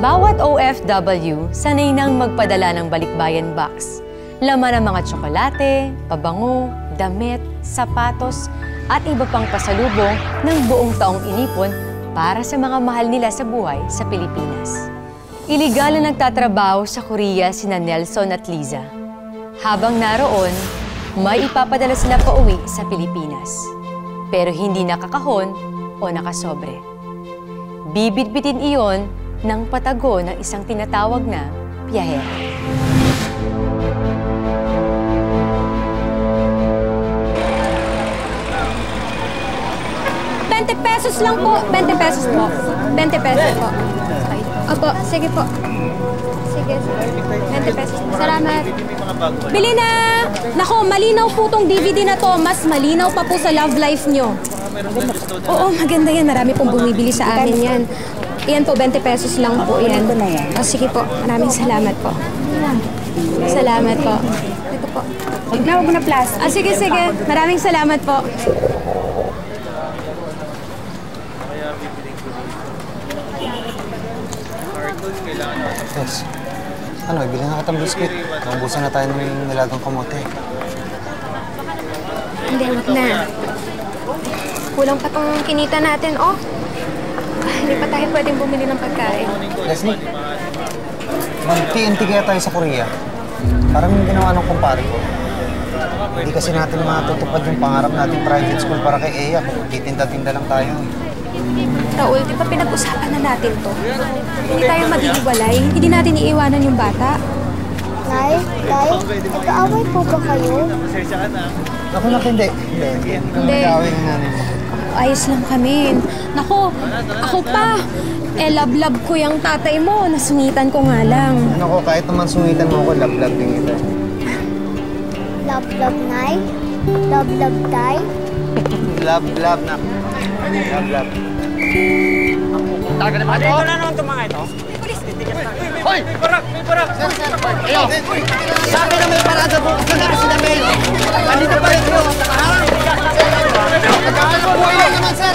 Bawat OFW sanay nang magpadala ng balikbayan box. Laman ng mga tsokolate, pabango, damit, sapatos, at iba pang pasalubong ng buong taong inipon para sa mga mahal nila sa buhay sa Pilipinas. Iligal na nagtatrabaho sa Korea sina Nelson at Liza. Habang naroon, may ipapadala sila pauwi sa Pilipinas. Pero hindi nakakahon o nakasobre. Bibitbitin iyon ng patago ng isang tinatawag na biyahero. ₱20 lang po. 20 pesos po. 20 pesos po. Opo, sige po. Sige, 20 pesos po. Salamat. Bili na! Naku, malinaw po tong DVD na to. Mas malinaw pa po sa love life nyo. Oo, maganda yan. Marami pong bumibili sa amin yan. Iyan po, 20 pesos lang po yan. Oh, sige po, maraming salamat po. Salamat po. Ito po. Huwag na plastic. Sige, sige. Maraming salamat po. Yes. Ano, ibili na kitang biskuit. Naubusan na tayo ng nilagang kamote. Hindi, wag na. Kulang pa tong kinita natin, oh. Hindi pa tayo pwedeng bumili ng pagkain. Leslie, mag-TNT kaya tayo sa Korea. Parang yung ginawa ng kumpare ko. Hindi kasi natin matutupad yung pangarap natin private school para kay Eya kung titinda-tinda lang tayo. Raul, di ba pinag-usapan na natin to? Hindi tayo mag-iiwalay. Hindi natin iiwanan yung bata. Nay, nag-aaway po ba kayo? Ako na hindi. Hindi. Ayos lang kami. Naku, ako pa. Love-love ko yung tatay mo. Nasungitan ko nga lang. Naku, kahit naman sungitan mo ako, love-love din ito. Love-love, Nay? Love-love, Tay? Love-love na. Love-love. Talaga naman ito? Ito na naman itong mga ito. Hoy! May parak! May parak! Ayo! Sabi na may parada po kasi na sila Mel. Andito pa rin yun. Nagkakabuhay naman, sir!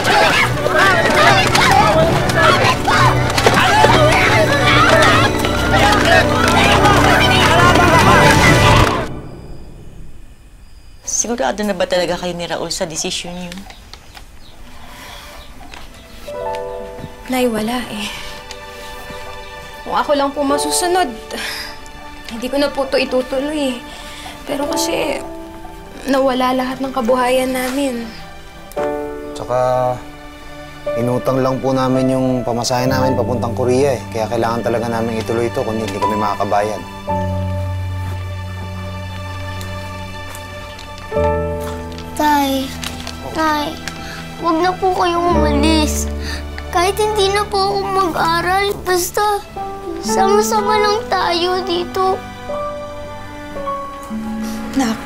Sigurado na ba talaga kayo ni Raul sa desisyon niyo? Nay, wala eh. Kung ako lang po masusunod, hindi ko na po ito itutuloy. Pero kasi, nawala lahat ng kabuhayan namin. Tsaka, inutang lang po namin yung pamasahe namin papuntang Korea eh. Kaya kailangan talaga namin ituloy ito kung hindi kami makakabayad. Tay, huwag na po kayong umalis. Kahit hindi na po ako mag-aral, basta sama-sama lang tayo dito. Nak,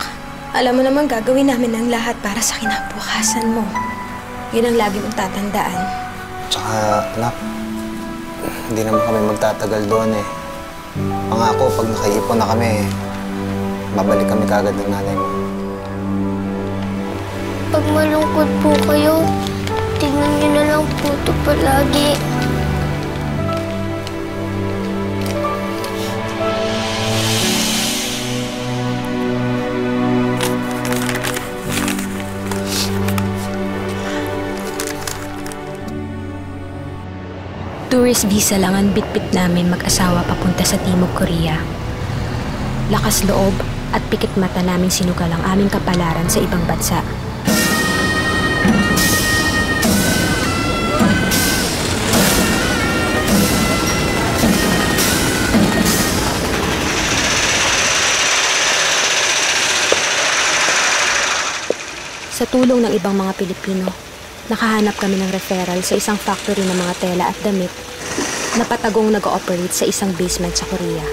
alam mo naman gagawin namin ang lahat para sa kinabukasan mo. Yun ang lagi mong tatandaan. Tsaka, anak, hindi naman kami magtatagal doon eh. Pangako, pag nakaipon na kami, babalik kami kagad ng nanay mo. Pag malungkot po kayo, tingnan niyo na lang po ito palagi. Tourist visa lang ang bitbit namin mag-asawa papunta sa Timog Korea. Lakas loob at pikit mata naming sinugal ang aming kapalaran sa ibang bansa. Sa tulong ng ibang mga Pilipino, nakahanap kami ng referral sa isang factory ng mga tela at damit na patagong nag-ooperate sa isang basement sa Korea.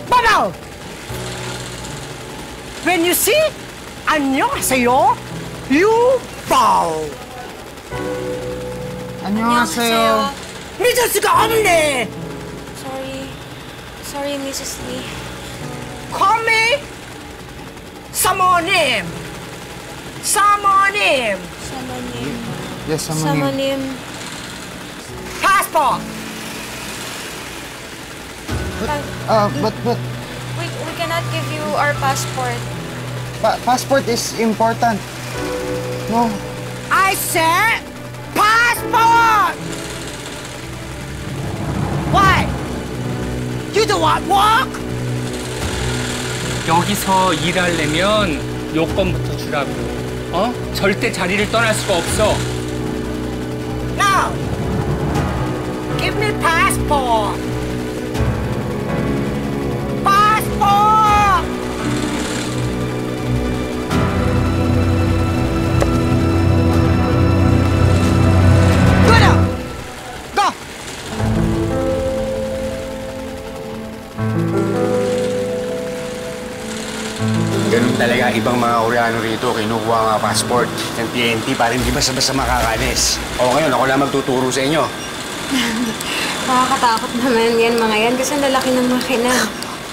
Banaw! When you see 안녕하세요. 유바오. 안녕하세요. 믿을 수가 없네. Sorry, Mrs. Lee. Call me 사모님. 사모님. Samanim. Yes, Samanim. Samanim. Passport. But We cannot give you our passport. passport is important. No. I said passport. Why? You don't want work? 여기서 일하려면 요건부터 주라고. 절대 자리를 떠날 수가 없어. No. Give me passport. Passport. Go now. Go. Ganun talaga ibang mga Koreano rito, kinukuha nga passport ng TNT para hindi basta-basta makakalis. O ngayon, ako lang magtuturo sa inyo. Nakakatakot naman yan mga yan kasi ang lalaki ng makina.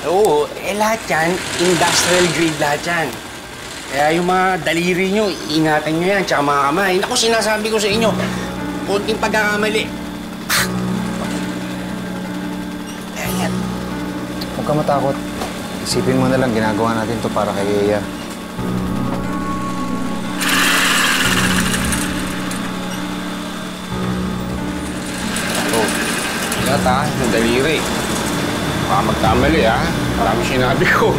Oo, lahat yan, industrial grade lahat yan. Kaya yung mga daliri nyo, ingatan nyo yan, tsaka mga kamay. Naku, sinasabi ko sa inyo, konting pagkakamali. Ayan. Huwag ka matakot. Isipin mo na lang, ginagawa natin to para kay Eya. Oh, ingat ha, yung daliri. Baka magkamali ha, marami sinabi ko.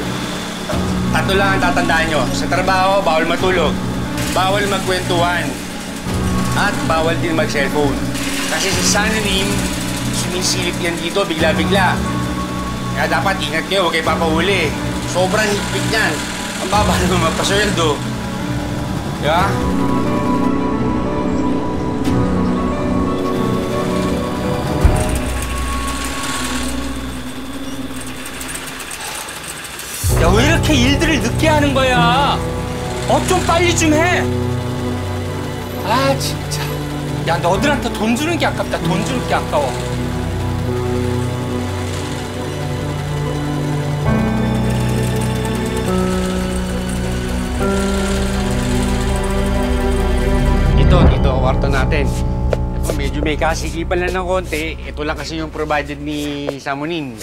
Tatlo lang ang tatandaan nyo. Sa trabaho, bawal matulog. Bawal magkwentuhan. At bawal din mag-cellphone. Kasi sa Sananim, sumisilip yan dito bigla-bigla. Kaya dapat ingat kayo, huwag kayo papahuli. Sobrang higpit niyan. Ang baba naman magpasweldo. Diba? 야, 왜 이렇게 일들을 늦게 하는 거야? 좀 빨리 좀 해. 아, 진짜. 야, 너들한테 돈 주는 게 아깝다. 돈 주는 게 아까워. Ito, kwarto natin. Ito, medyo may kasikipan lang ng konti. Ito lang kasi yung provided ni Samunin.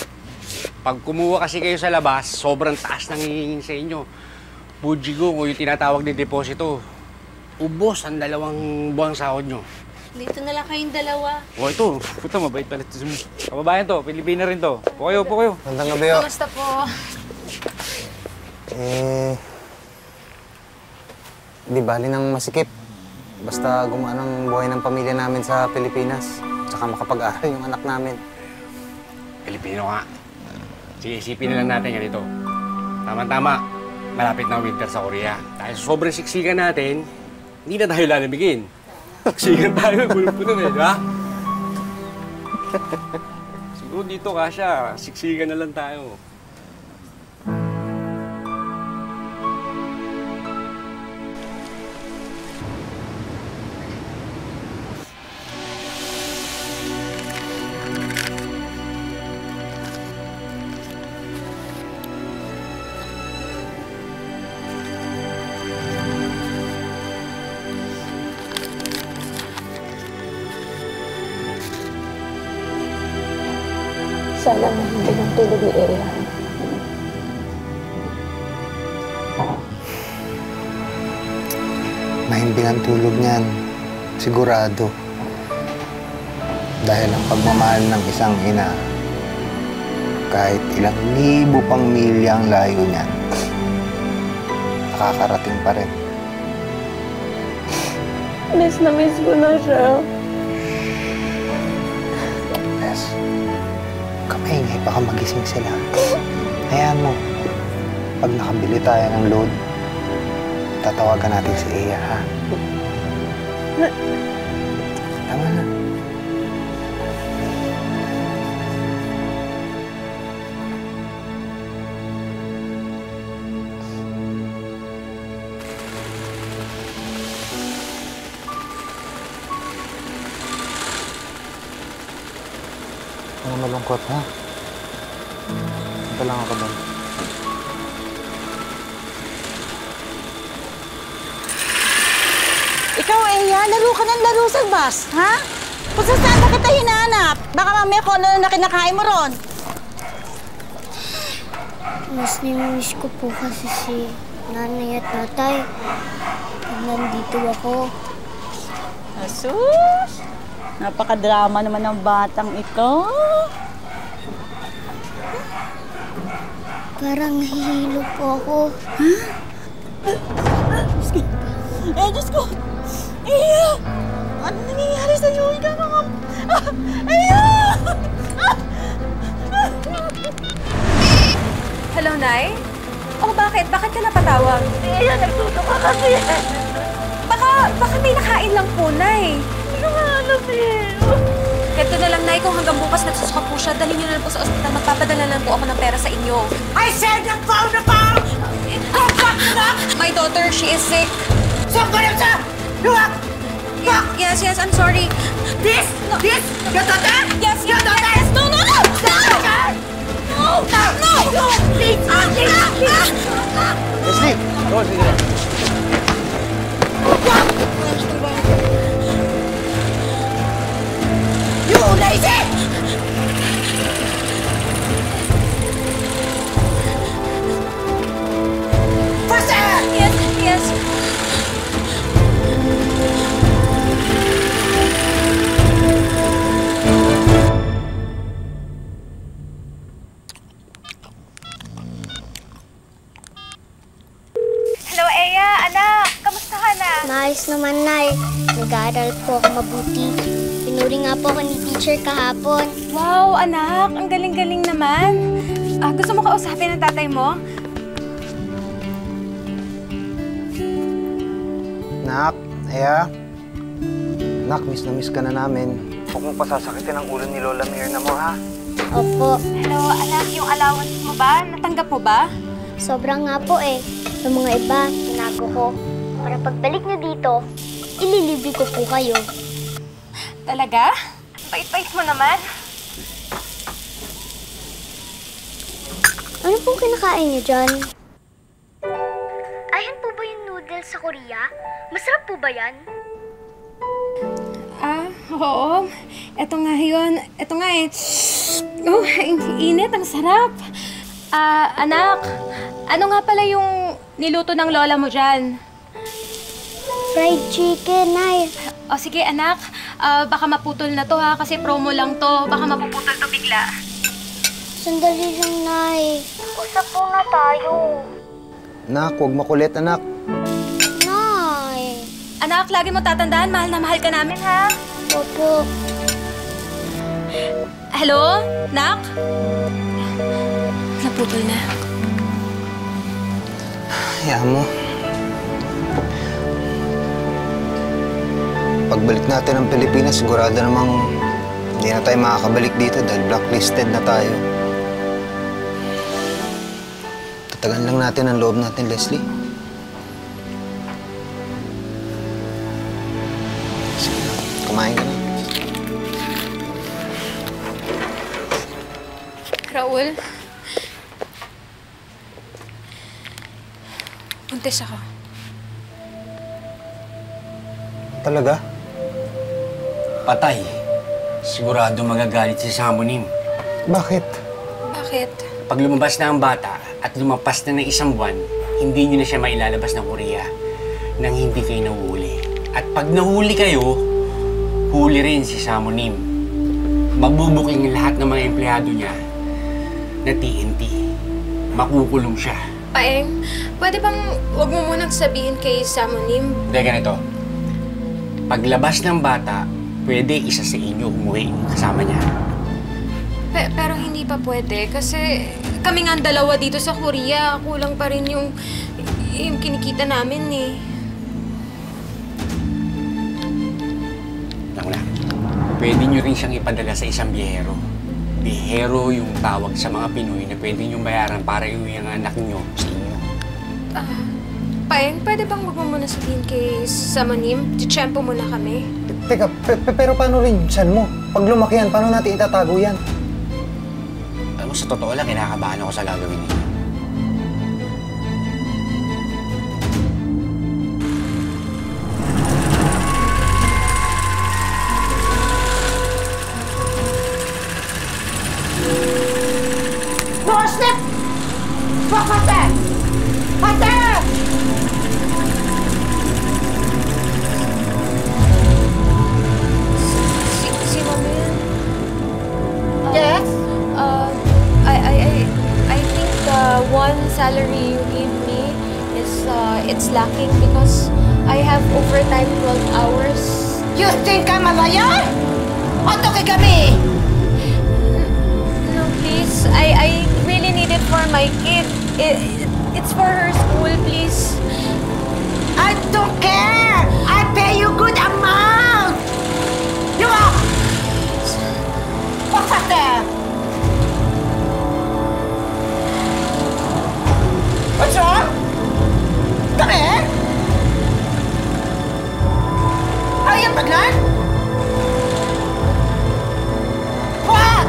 Pag kumuha kasi kayo sa labas, sobrang taas nang hihingin sa inyo. Bujigo, o yung tinatawag na deposito. Ubos ang 2 buwang sahod nyo. Dito na lang kayong dalawa. O ito, puta, mabait pala. Kababayan to, Pilipina rin to. Po kayo. Magandang gabi, oh. Kamusta po? Di bali nang masikip. Basta gumaan ang buhay ng pamilya namin sa Pilipinas. Tsaka makapag-aral yung anak namin. Pilipino nga. Sige, isipin na lang natin ganito. Tama-tama, malapit na winter sa Korea. Dahil sobrang siksikan natin, hindi na tayo lalamigin. Siksikan tayo, puno-puno eh, di ba? Siguro dito, Kasha, siksikan na lang tayo. Sana hindi ng tulog ni Eya. Mahimbing ang tulog niyan. Sigurado. Dahil ang pagmamahal ng isang ina, kahit ilang libo pang milya ang layo niyan, nakakarating pa rin. Miss na miss ko na siya. Yes. Kamaingay, baka magising sila. Hayaan mo. Pag nakabili tayo ng load, tatawagan natin si Eya, ha? Tama na. malungkot, ha? Ito lang ako doon. Ikaw, Eya, laro ka ng laro sa bus, ha? Kung saan na kita hinahanap, baka mamaya kung ano na kinakain mo ron. Mas nimiss ko po kasi si nanay at tatay. Pag nandito ako. Asus! Napakadrama naman ng batang ito. Parang nahihilo po ako. Eh, Diyos ko! Eya! Ano nangyayari sa'yo? Ikaw mga... Eya! Hello, Nay? Oh, bakit? Bakit ka napatawag? Eya, nagtutuka kasi. Baka may nakain lang po, Nay. Hindi ko nga alam eh. Ganito na lang, Nay, kung hanggang bukas nagsusuka po siya, dalhin niyo na lang po sa ospital. Magpapadala lang po ako ng pera sa inyo. I said the phone na phone! Go back to that! My daughter, she is sick. Saan ka lang siya? Luwag! Yes, I'm sorry. This? This? Your daughter? Yes, Your daughter? yes. No! No! No! Please! Please! Leslie! Go, sige. You lazy! Faster! Yes. Hello, Eya. Anak, kamusta ka na? Maayos naman, Nay. Nag-aaral po ako mabuti. Pinuri nga po ako ni teacher kahapon. Wow, anak. Ang galing-galing naman. Gusto mo kausapin ng tatay mo? Nak, Aya. Nak, miss na miss ka na namin. Huwag mong pasasakitin ang ulo ni Lola Mirna mo, ha? Opo. Hello, anak. Yung allowance mo ba? Natanggap mo ba? Sobrang nga po eh. Yung mga iba, tinago ko. Para pagbalik niyo dito, ililibre ko po kayo. Talaga? Bait-bait mo naman. Ano pong kinakain niyo dyan? Ayan po ba yung noodles sa Korea? Masarap po ba yan? Oo. Ito nga yun. Ito nga eh. Oh, init. Ang sarap. Anak, ano nga pala yung niluto ng lola mo dyan? Fried chicken, Nay. O sige, anak. Baka maputol na to ha, kasi promo lang to. Baka mapuputol to bigla. Sandali lang, Nay. Usap po na tayo. Nak, huwag makulit, anak. Nay. Anak, lagi mo tatandaan, mahal na mahal ka namin ha. Opo. Hello, Nak? Naputol na. Hayaan mo. Pagbalik natin ng Pilipinas, sigurado namang hindi na tayo makakabalik dito dahil blacklisted na tayo. Tatagan lang natin ang loob natin, Leslie. Sige na, kumain ka na. Raul, buntis ako. Talaga? Patay. Sigurado magagalit si Samonim. Bakit? Bakit? Pag lumabas na ang bata at lumapas na ng isang buwan, hindi nyo na siya mailalabas ng Korea nang hindi kayo nahuhuli. At pag nahuli kayo, huli rin si Samonim. Magbubuking lahat ng mga empleyado niya na TNT. Makukulong siya. Paeng, pwede bang huwag mo munang sabihin kay Samonim? Hindi, ganito. Paglabas ng bata, pwede isa sa inyo umuwi kasama niya. Pero hindi pa pwede kasi kami nga ang dalawa dito sa Korea. Kulang pa rin yung kinikita namin eh. Lang na. Pwede nyo rin siyang ipadala sa isang biyahero. Biyahero yung tawag sa mga Pinoy na pwede nyo bayaran para iuwi ang anak nyo sa inyo. Paeng, pwede bang huwag mo muna sabihin kay Samonim? Titsyempo muna kami. Teka, pero paano rin yan mo? Pag lumaki yan, paano natin itatago yan? Sa totoo lang, kinakabahan ako sa gagawin niyo. Doorstep! Wag, ate! Ate! Si Mami yan. Yes? I think the one salary you gave me is, it's lacking because I have overtime 12 hours. You think I'm a liar? Oto kay kami! No, please. I really need it for my kid. It's for her school, please. I don't care! I pay you good amount! You are... What's up there? What's wrong? Come here! Are you pregnant? What?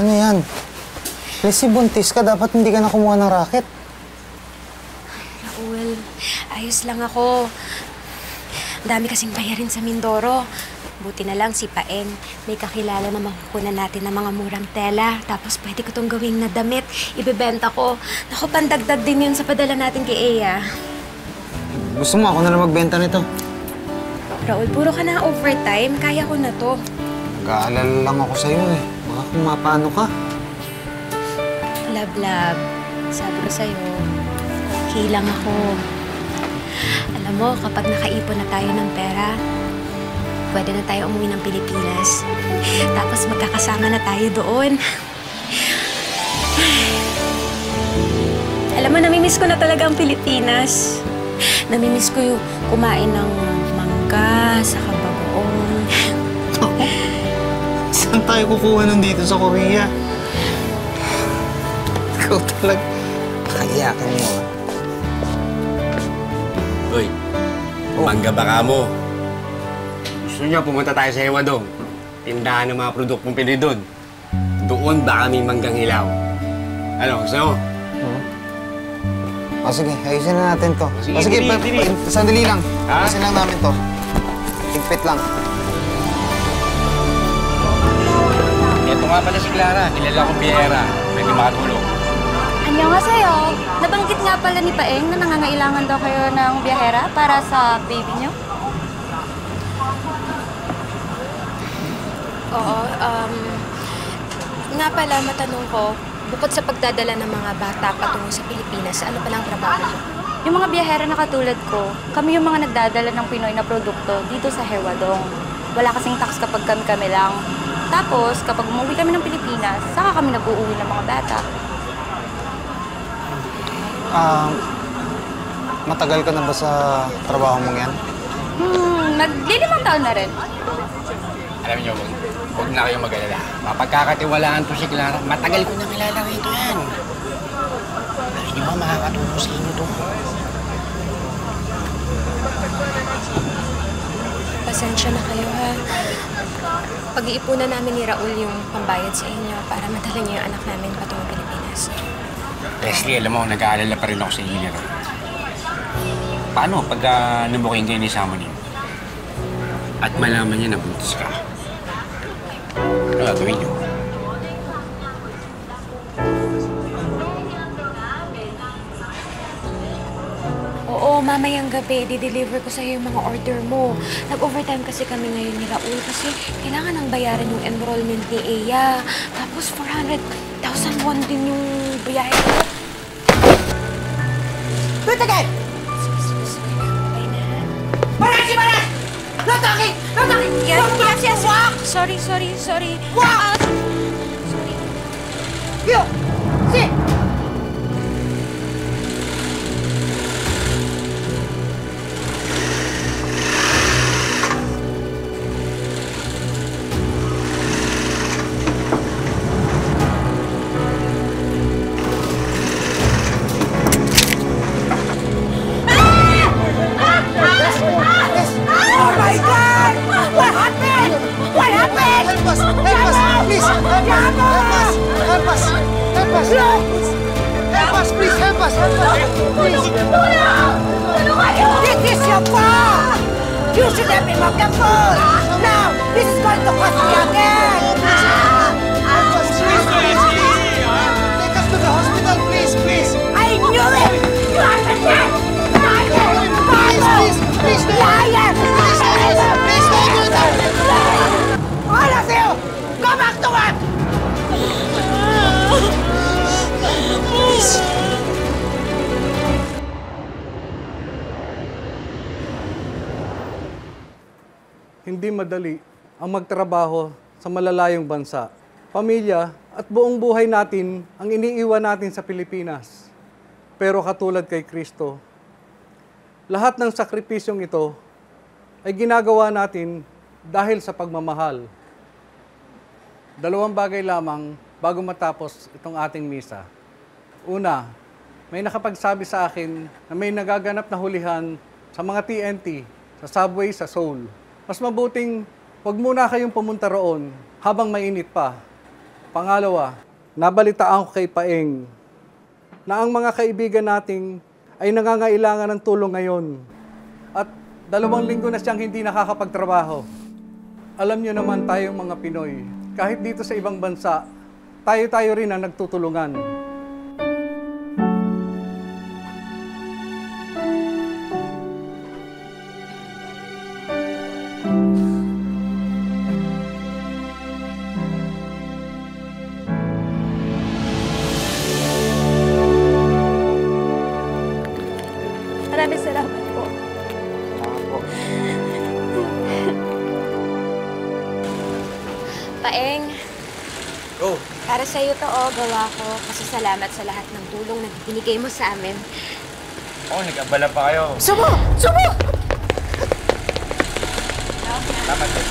Ano yan? Leslie, buntis ka. Dapat hindi ka na kumuha ng racket. Raul, ayos lang ako. Ang dami kasing bayarin sa Mindoro. Buti na lang si Paeng. May kakilala na makukunan natin ng mga murang tela. Tapos pwede ko itong gawing na damit. Ibebenta ko. Naku, pandagdag din yun sa padala natin kay Eya. Gusto mo ako na lang magbenta nito? Raul, puro ka na overtime. Kaya ko na to. Nag-aalala lang ako sa'yo eh. Baka kung mapano ka. Love. Sabi ko sa'yo, okay lang ako. Alam mo, kapag nakaipon na tayo ng pera, pwede na tayo umuwi ng Pilipinas. Tapos magkakasama na tayo doon. Alam mo, namimiss ko na talaga ang Pilipinas. Namimiss ko yung kumain ng mangga sa bagoong. Saan tayo kukuha nun dito sa Korea? Ikaw talaga. Pakayakan mo ah. Uy, mangga baka mo. Gusto niyo pumunta tayo sa Hewadong. Tindahan ng mga produktong pili doon. Doon baka may manggang hilaw. Ano, gusto mo? O sige, ayusin na natin to. Sige, O sige, dili. sandali lang. Ha? Ayusin lang namin to. Tigpit lang. Ito nga pala si Clara. Kilala kong biyera. Pwede makatulong. Annyeonghaseyo. Nabanggit nga pala ni Paeng na nangangailangan daw kayo ng biyahera para sa baby niyo. Oo, nga pala, matanong ko, bukod sa pagdadala ng mga bata patungo sa Pilipinas, ano palang trabaho mo? Yung mga biyahera na katulad ko, kami yung mga nagdadala ng Pinoy na produkto dito sa Hewadong. Wala kasing tax kapag kami lang. Tapos, kapag umuwi kami ng Pilipinas, saka kami nag-uuwi ng mga bata. Matagal ka na ba sa trabaho mong yan? Naglilimang taon na rin. Alam niyo, huwag na kayong mag-alala. Mapagkakatiwalaan to si Clara. Matagal ko na kilala rito yan. Hindi ba makakatulong sa inyo to? Pasensya na kayo, ha? Pag-iipunan namin ni Raul yung pambayad sa inyo para madala niyo yung anak namin patungo Pilipinas. Leslie, alam mo, nag-aalala pa rin ako sa inyo ni Raul. Paano pag nabuking kayo ni Samonin? At malaman niya na buntis ka? Ano gagawin niyo? Oo, mamayang gabi, di-deliver ko sa'yo yung mga order mo. Nag-overtime kasi kami ngayon ni Raul kasi kailangan nang bayaran yung enrollment ni Eya. Tapos 400,000 San Juan din yung biyahe ko. Do it again! Barashi! No talking! No talking! Yes. Sorry. Walk! Sorry. You! Sit! Oh my God! What happened? What happened? Help us! Please! Help us! Please, help us! Please! This is your fault! You should have been more careful! Now, this is going to cost me again! Help us, please! Take us to the hospital, please! I knew it! You understand? Please, Liar! Please, don't do that! All of you! Go back to work! Hindi madali ang magtrabaho sa malalayong bansa. Pamilya at buong buhay natin ang iniiwan natin sa Pilipinas. Pero katulad kay Kristo, lahat ng sakripisyong ito ay ginagawa natin dahil sa pagmamahal. 2 bagay lamang bago matapos itong ating misa. Una, may nakapagsabi sa akin na may nagaganap na hulihan sa mga TNT, sa subway, sa Seoul. Mas mabuting huwag muna kayong pumunta roon habang mainit pa. Pangalawa, nabalitaan ko kay Paeng na ang mga kaibigan nating ay nangangailangan ng tulong ngayon. At 2 linggo na siyang hindi nakakapagtrabaho. Alam niyo naman tayong mga Pinoy, kahit dito sa ibang bansa, tayo rin ang nagtutulungan. Maraming salamat po. Paeng, Oh, para sa'yo to, gawa ko. Kasi salamat sa lahat ng tulong na binigay mo sa amin. nag-abala pa kayo. Subo! Tama din.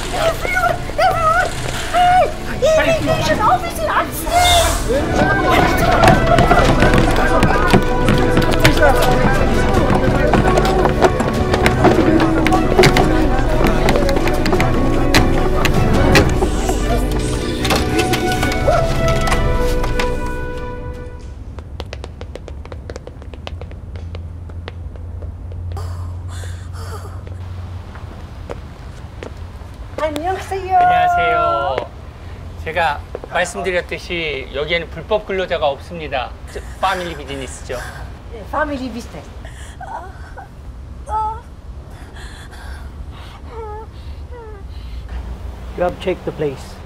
안녕하세요. 제가 말씀드렸듯이 여기에는 불법 근로자가 없습니다. 패밀리 비즈니스죠. Family business. You have checked the place.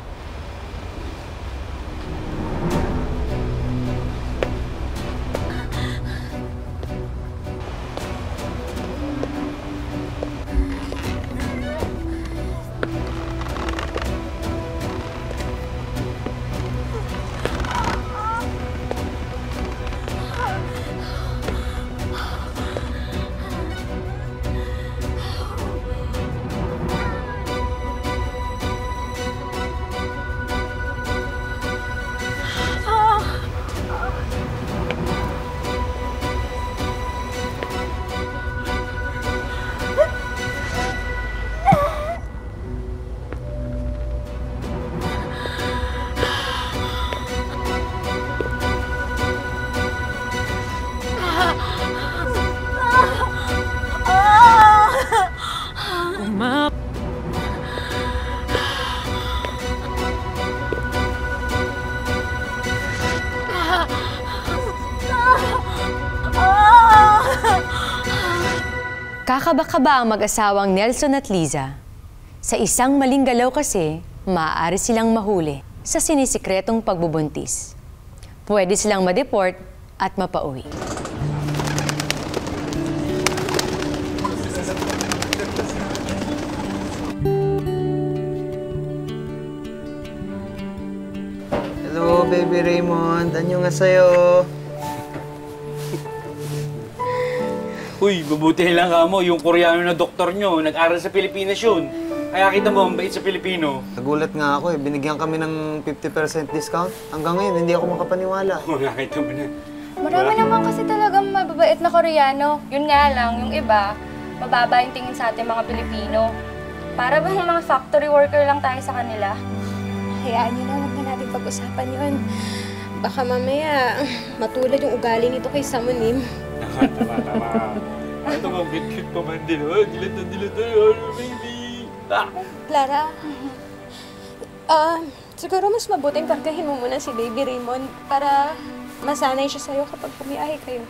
Kakaba-kaba ang mag-asawang Nelson at Liza. Sa isang maling galaw kasi, maaari silang mahuli sa sinisikretong pagbubuntis. Pwede silang ma-deport at mapauwi. Hello, baby Raymond. Anyo nga sa'yo? Uy, mabuti lang ka mo. Yung Koreano na doktor nyo, nag-aral sa Pilipinas yun. Kaya kita mo, ang bait sa Pilipino. Nagulat nga ako eh. Binigyan kami ng 50% discount. Hanggang ngayon, hindi ako makapaniwala. Nakita mo na. Marami naman kasi talagang mababait na Koreano. Yun nga lang, yung iba, mababa yung tingin sa ating mga Pilipino. Para bang mga factory worker lang tayo sa kanila. Hayaan niyo na, huwag na natin pag-usapan yun. Baka mamaya, matulad yung ugali nito kay Samonim. Tama. Ito mo, cute pa man din. Oh, dilata, baby. Clara, siguro mas mabuting kargahin mo muna si Baby Raymond para masanay siya sa'yo kapag pumiyahe kayo.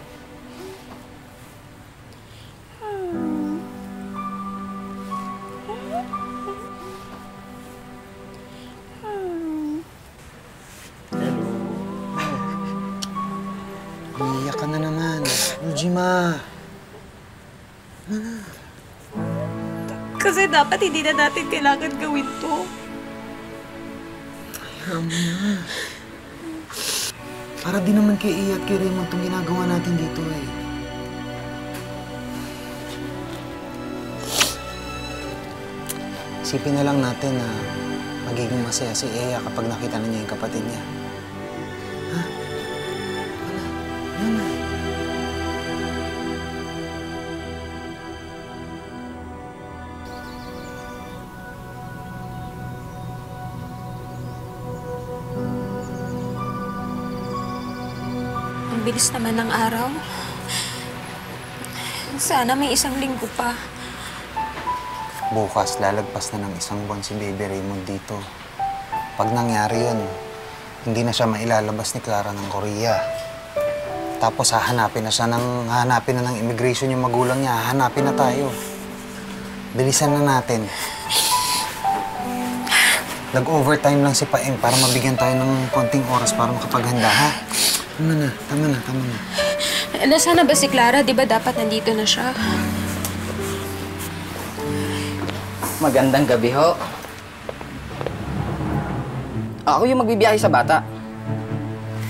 Umiiyak ka na naman. Ujima. Kasi dapat hindi na natin kailangan gawin to. Ayaw mo na. Para din naman kay Iya at kay Raymond itong ginagawa natin dito eh. Isipin na lang natin na magiging masaya si Iya kapag nakita na niya yung kapatid niya. Ha? Ano na? Ang bilis naman ng araw. Sana may isang linggo pa. Bukas, lalagpas na ng 1 buwan si Baby Raymond dito. Pag nangyari yun, hindi na siya mailalabas ni Clara ng Korea. Tapos hahanapin na ng immigration yung magulang niya. Hahanapin na tayo. Bilisan na natin. Nag-overtime lang si Paeng para mabigyan tayo ng konting oras para makapaghanda, ha? Tama na. Nasaan na ba si Clara? Di ba dapat nandito na siya? Magandang gabi ho. Ako yung magbibiyahe sa bata.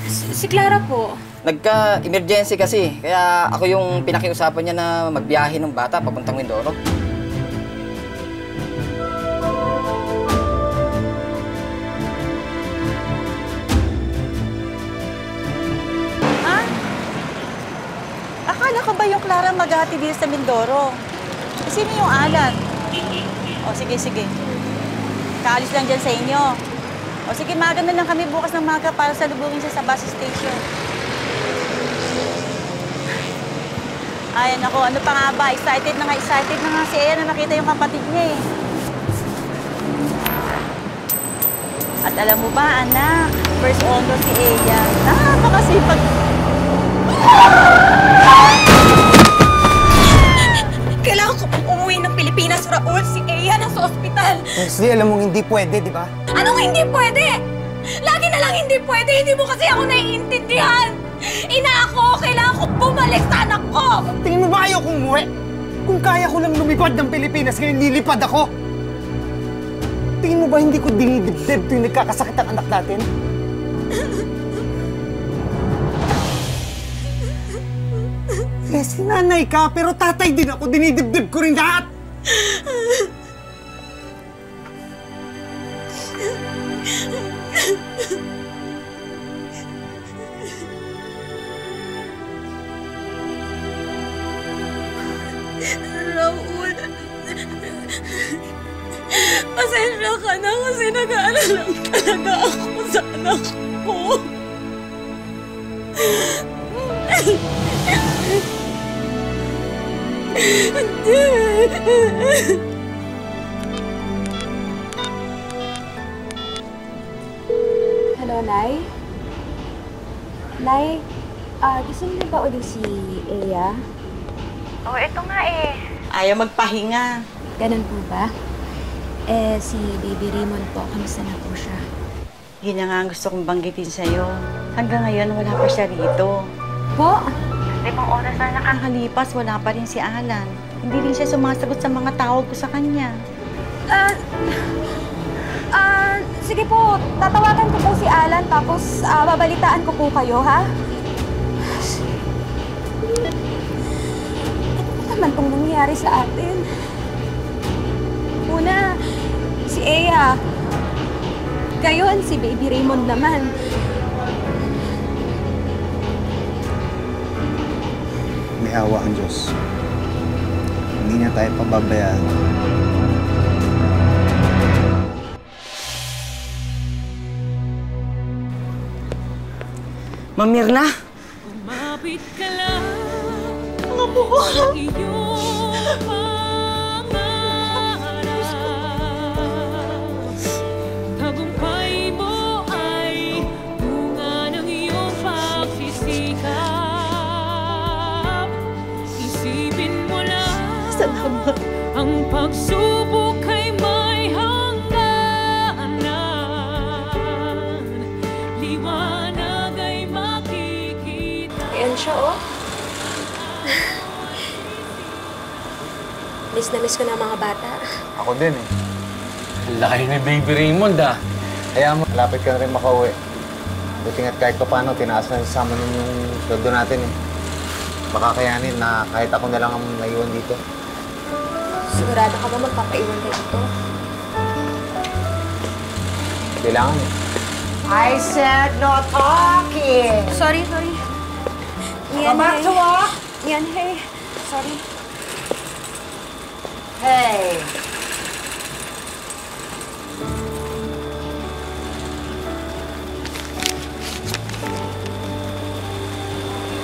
Si Clara po. Nagka-emergency kasi, kaya ako yung pinakiusapan niya na magbiyahe ng bata papuntang Mindoro. Ha? Akala ko ba yung Clara maghahati dito sa Mindoro? Sino yung Alan? O, sige. Kaalis lang dyan sa inyo. O, sige, maga na lang kami bukas ng maga para salubungin siya sa bus station. Ay, naku, ano pa nga ba? Excited na nga si Eya na nakita yung kapatid niya eh. At alam mo ba, anak, first honor si Eya. Napakasipag. Kailangan ko pong umuwi ng Pilipinas, Raul. Si Eya nasa ospital. Leslie, alam mong hindi pwede, di ba? Anong hindi pwede? Lagi na lang hindi pwede. Hindi mo kasi ako naiintindihan. Ina ako, kailangan ko bumalik sa anak ko. Tingin mo ba ayaw kong umuwi? Kung kaya ko lang lumipad ng Pilipinas, ngayon nilipad ako. Tingin mo ba hindi ko dinidibdib tuwing nagkakasakit ang anak natin? Yes, nanay ka, pero tatay din ako. Dinidibdib ko rin lahat. Raul, pasensya ka na kasi nag-aalala talaga ako sa anak ko. Hello, Nay? Nay, gusto niyo ba ulit si Eya? Oh, eto nga eh. Ayaw magpahinga. Ganun po ba? Si Baby Raymond po, kamusta na po siya? Yun na nga ang gusto kong banggitin sa'yo. Hanggang ngayon, wala pa siya rito. Po? 5 oras na nakakalipas, wala pa rin si Alan. Hindi rin siya sumasagot sa mga tawag ko sa kanya. Sige po, tatawagan ko po si Alan tapos babalitaan ko po kayo, ha? Ano naman itong nangyayari sa atin? Una, si Eya. Gayon, si Baby Raymond naman. May awa ang Diyos. Hindi niya tayo pababayaan. Ma'am Mirna? Umapit ka lang. Ang apo ko. Tagumpay mo ay bunga ng iyong pagsisikap. Isipin mo lang. Salamat. Ang pagsubok ay may hangganan. Liwanag ay makikita. Ayan siya, oh. Miss na miss ko na mga bata. Ako din eh. Laki ni Baby Raymond Kaya malapit ka na rin makauwi. Buti nga't kahit pa paano, tinaas na sa amin yung todo natin eh. Baka kayanin na kahit ako na lang ang naiwan dito. Sigurado ka ba magpapaiwan ka dito? Kailangan eh. I said no talking. Sorry. Go back to work. Yan, hey. Sorry. Hey.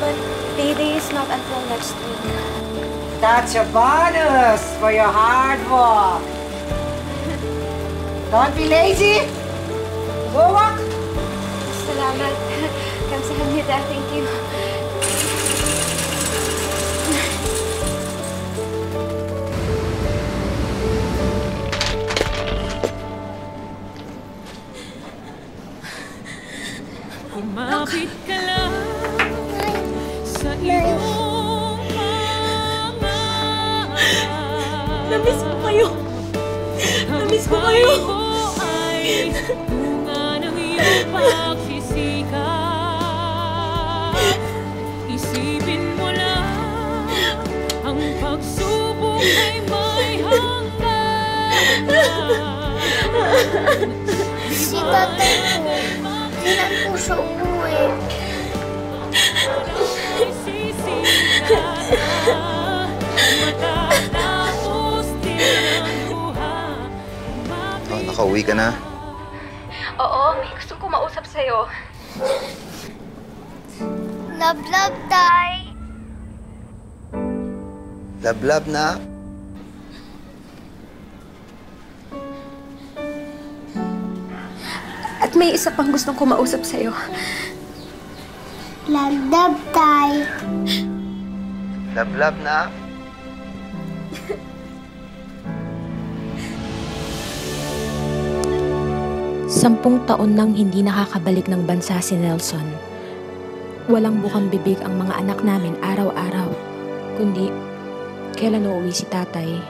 But payday is not until next week. That's your bonus for your hard work. Don't be lazy. Go work. Salamat. Kamsahamnida. Thank you. Umapit ka lang sa iyong pangarap. Namiss ko kayo. Namiss ko kayo. Ay bunga ng iyong pagsisikap. Isipin mo lang, ang pagsubok ay may hangganan. Si tatay ko, kailan po siya umuwi? Oh, nakauwi ka na. Oo, may gusto ko mausap sa'yo. Love, tay. Love na. At may isa pang gustong ko mausap sa'yo. Love, tay. Love na. 10 taon nang hindi nakakabalik ng bansa si Nelson. Walang bukang bibig ang mga anak namin araw-araw, kundi kailan uuwi si tatay.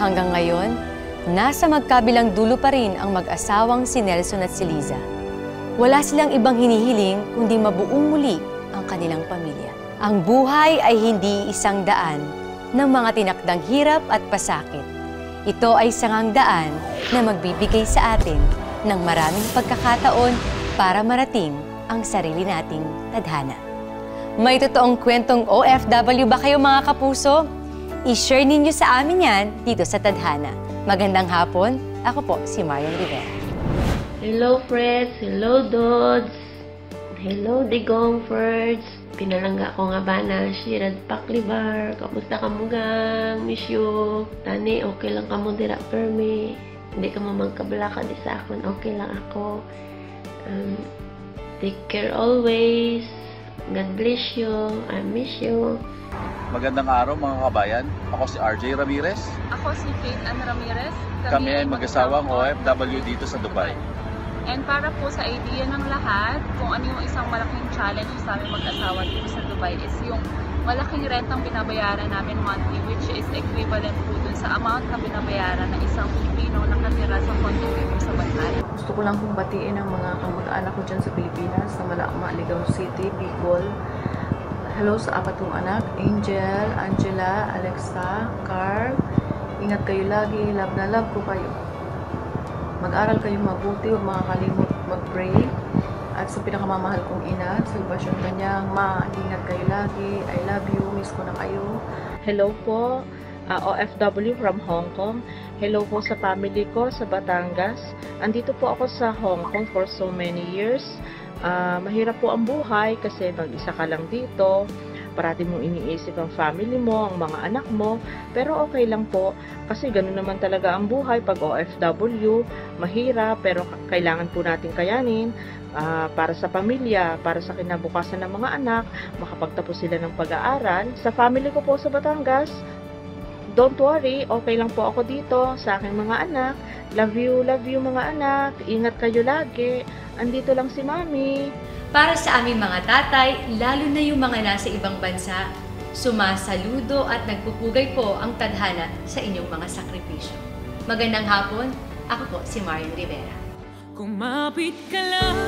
Hanggang ngayon, nasa magkabilang dulo pa rin ang mag-asawang si Nelson at si Liza. Wala silang ibang hinihiling kundi mabuong muli ang kanilang pamilya. Ang buhay ay hindi isang daan ng mga tinakdang hirap at pasakit. Ito ay sangang daan na magbibigay sa atin ng maraming pagkakataon para marating ang sarili nating tadhana. May totoong kwentong OFW ba kayo mga kapuso? I-share ninyo sa amin yan dito sa Tadhana. Magandang hapon, ako po si Marian Rivera. Hello Freds, hello Dods, hello Digong Freds. Pinalangga ko nga ba na Shirad Paklibar. Kamusta ka mo gang? Miss you. Tani, okay lang ka mo dira permi. Hindi ka mo magkabala ka di sa akon. Okay lang ako. Take care always. God bless you. I miss you. Magandang araw mga kabayan. Ako si RJ Ramirez. Ako si Kate Ann Ramirez. Kami ay mag-asawang OFW dito sa Dubai. And para po sa idea ng lahat, kung ano yung isang malaking challenge sa aming mag-asawa dito sa Dubai is yung malaking rentang binabayaran namin monthly, which is equivalent po dun sa amount na binabayaran ng isang Pilipino nakatira sa condominium sa bansa. Gusto ko lang pong batiin ang mga kamag-anak ko dyan sa Pilipinas, sa Maligaw City, Bicol. Hello sa apat kong anak, Angel, Angela, Alexa, Carl. Ingat kayo lagi, love na love ko kayo. Mag-aral kayo mabuti, huwag makakalimot mag-pray. At sa pinakamamahal kong ina, Salvation Kanyang, ingat kayo lagi. I love you, miss ko na kayo. Hello po, OFW from Hong Kong. Hello po sa family ko sa Batangas. Andito po ako sa Hong Kong for so many years. Mahirap po ang buhay kasi mag-isa ka lang dito. Parati mong iniisip ang family mo, ang mga anak mo. Pero okay lang po kasi ganun naman talaga ang buhay pag OFW. Mahirap pero kailangan po natin kayanin para sa pamilya, para sa kinabukasan ng mga anak, makapagtapos sila ng pag-aaral. Sa family ko po sa Batangas, don't worry, okay lang po ako dito sa aking mga anak. Love you mga anak. Ingat kayo lagi. Andito lang si Mami. Para sa aming mga tatay, lalo na yung mga nasa ibang bansa, sumasaludo at nagpupugay po ang tadhana sa inyong mga sakripisyo. Magandang hapon, ako po si Marian Rivera. Kumapit ka lang.